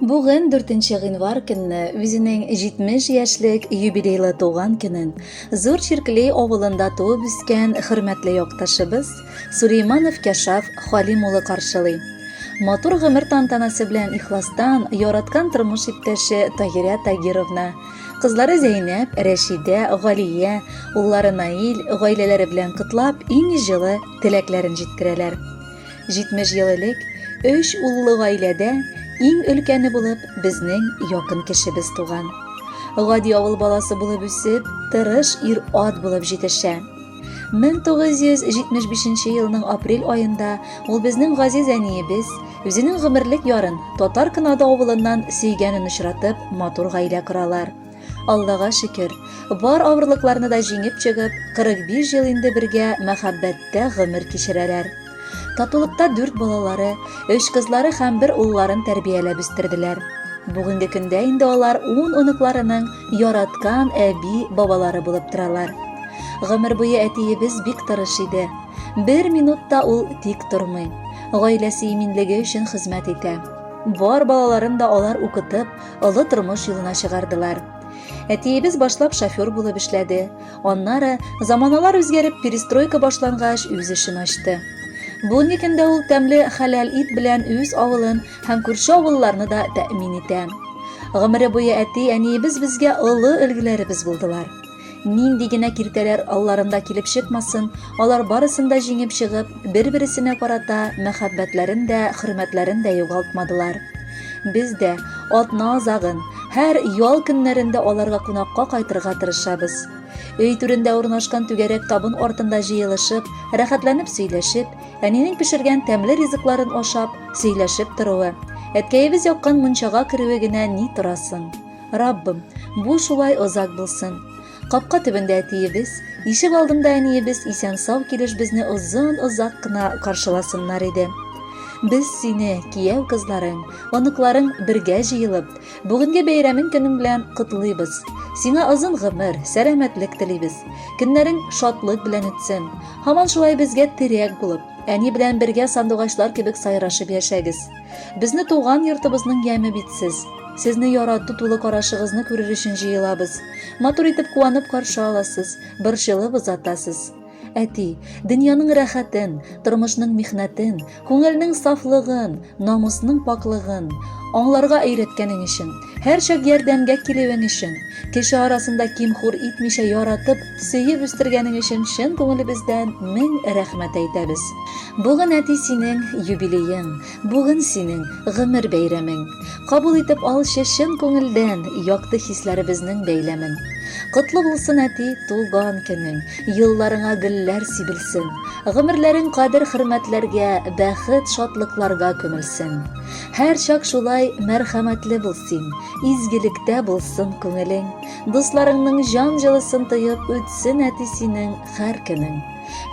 Бүген 4 гыйнвар көнне үзенең 70 яшьлек юбилейлы туган көнен Зур Чирклей авылында туып үскән хөрмәтле якташыбыз Сулейманов Кәшаф Халим улы каршылый. Матур гомер тантанасы белән ихластан яраткан тормыш иптәше Таһирә Тагировна, кызлары Зәйнәп, Рәшидә, Галия, уллары Наил, гаиләләре белән котлап, иң җылы теләкләрен җиткерәләр. 70 ел элек 3 уллы гаиләдә иң өлкәне булып безнең якын кешебез туган. Гади авыл баласы булып үсеп, тырыш ир-ат булып җитешә. 1975 елның апрель аенда ул безнең газиз әниебез үзенең гомерлек ярын Татар Кынада авылыннан сөйгәнен очратып, матур гаилә коралар. Аллага шөкер, бар авырлыкларны да җиңеп чыгып, 45 ел инде бергә мәхәббәттә гомер кичерәләр. Татулыкта 4 балалары, 3 кызлары һәм 1 улларын тәрбияләп үстерделәр. Бүгенге көндә инде алар 10 оныкларының яраткан әби, бабалары булып торалар. Гомер буе әтиебез бик тырыш иде. 1 минутта ул тик тормый. Гаиләсе иминлеге өчен хезмәт итә. Бар балаларын да алар укытып, олы тормыш юлына чыгардылар. Әтиебез башлап шофер булып эшләде. Аннары заманалар үзгәреп, перестройка башлангач үз эшен ачты. Бүгенге көндә ул тәмле хәләл ит белән үз авылын һәм күрше авылларны да тәэмин итә. Гомере буе әти-әниебез безгә олы өлгеләребез булдылар. Нинди генә киртәләр алларында килеп чыкмасын, алар барысын да җиңеп чыгып, бер-берсенә карата мәхәббәтләрен дә, хөрмәтләрен дә югалтмадылар. Без дә атна азагын һәр ял көннәрендә аларга кунакка кайтырга тырышабыз. Өй түрендә урнашкан түгәрәк табын артында җыелышып, рәхәтләнеп сөйләшеп, әнинең пешергән тәмле ризыкларын ашап, сөйләшеп торуы. Әткәебез яккан мунчага керүе генә ни торасың. Раббым, бу шулай озак булсын. Капка төбендә әтиебез, ишек алдында әниебез исән-сау килеш безне озак кына каршыласыннар иде. Без сине, кияү кызларың, оныкларың бергә җыелып, бүгенге бәйрәмең көнең белән котлыйбыз. Сиңа озын гомер, сәламәтлек телибез. Көннәрең шатлык белән үтсен. Һаман шулай безгә терәк булып, әни белән бергә сандугачлар кебек сайрашып яшәгез. Безне туган йортыбызның яме битсез. Сезне ярату тулы карашыгызны күрер өчен җыелабыз. Матур итеп куанып каршы аласыз, борчылып озатасыз. Әти, дөньяның рәхәтен, тормышның михнәтен, күңелнең сафлыгын, намусның паклыгын аңларга өйрәткәнең өчен, һәр чак ярдәмгә килүең өчен, кеше арасында кимхур итмичә яратып, сөеп үстергәнең өчен чын күңелебездән 1000 рәхмәт әйтәбез. Бүген әти синең юбилеең, бүген синең гомер бәйрәмең. Кабул итеп алчы чын күңелдән якты хисләребезнең бәйләмен. Котлы булсын әти туган көнең, елларыңа гөлләр сибелсен, гомерләрең кадер-хөрмәтләргә, бәхет, шатлыкларга күмелсен. Һәр чак шулай мәрхәмәтле булсын, изгелектә булсын күңелең, дусларыңның җан җылысын тоеп үтсен әти синең һәр көнең.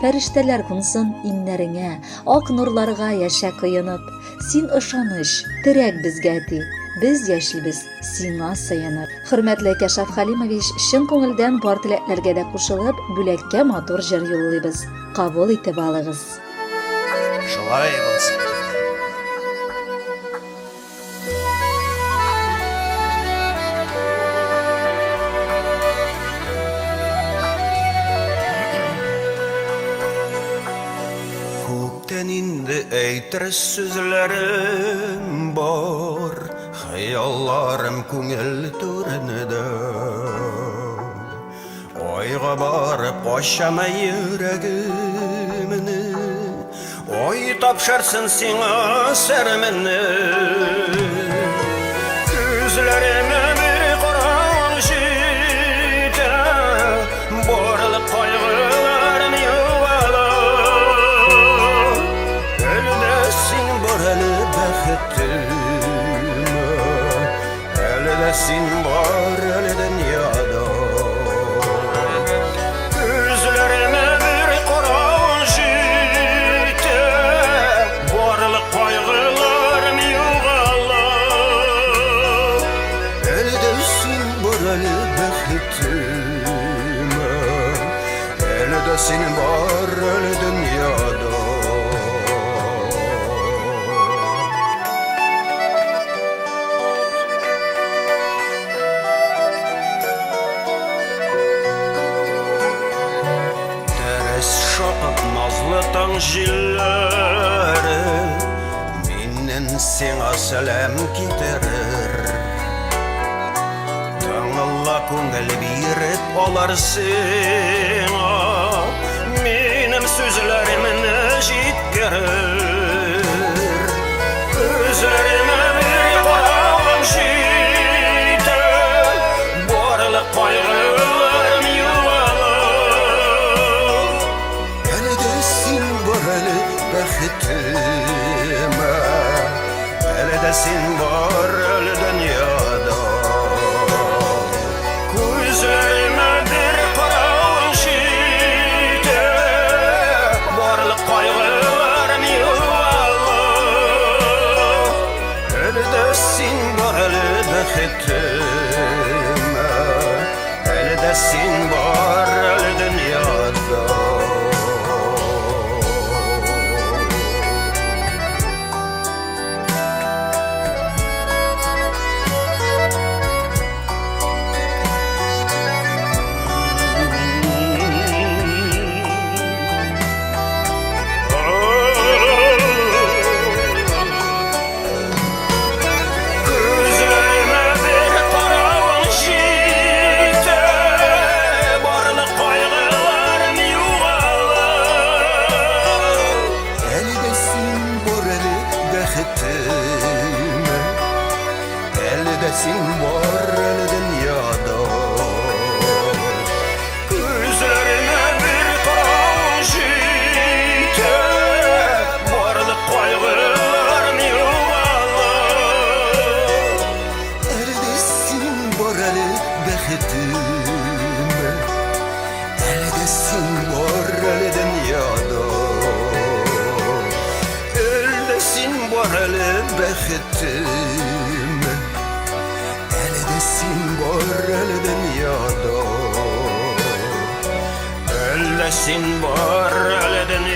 Фәрештәләр кунсын иннәреңә, ак нурларга яшә коенып, син ышаныч, терәк безгә әти. Без яшибез сиңа сыенып. Хөрмәтле Кәшаф Халимович, чын күңелдән бар теләкләргә дә кушылып, бүләккә матур җыр юллыйбыз. Кабул итеп алыгыз. Шулай булсын. Күктән инде әйтер сүзләрем бар, хыялларым күңел түренедә. Айга барып ачама йөрәгемне, ой тапшырсын сиңа сәременне. Күзләремә бер караң җитә, барлык кайгыларым югала. Әлдә син бар әле бәхетем, әлдә син бар әле дөньяда. Күзләремә бер караң җитә, барлык кайгыларым югала. karağın jillere Minen sana selam getirir Tağla köngel birip olar sana Benim sözlerimle jitgerir Özlerime bir karağın jite Borla kaygılarım yuvalar Eledesin var ele beketime Eledesin var ele dünyada Gözlerime bir karağın jite Borla kaygılarım yuvalar Eledesin var ele beketime Eledesin var ele dünyada Gözlerime bir karağın jite Borla kaygılarım yuvalar Eledesin var ele beketime Eledesin var ele dünyada Gözlerime bir karağın jite Borla kaygılarım yuvalar Eledesin var ele beketime Eledesin var ele dünyada Eledesin var ele beketime Eledesin var ele dünyada Eledesin var ele dünyada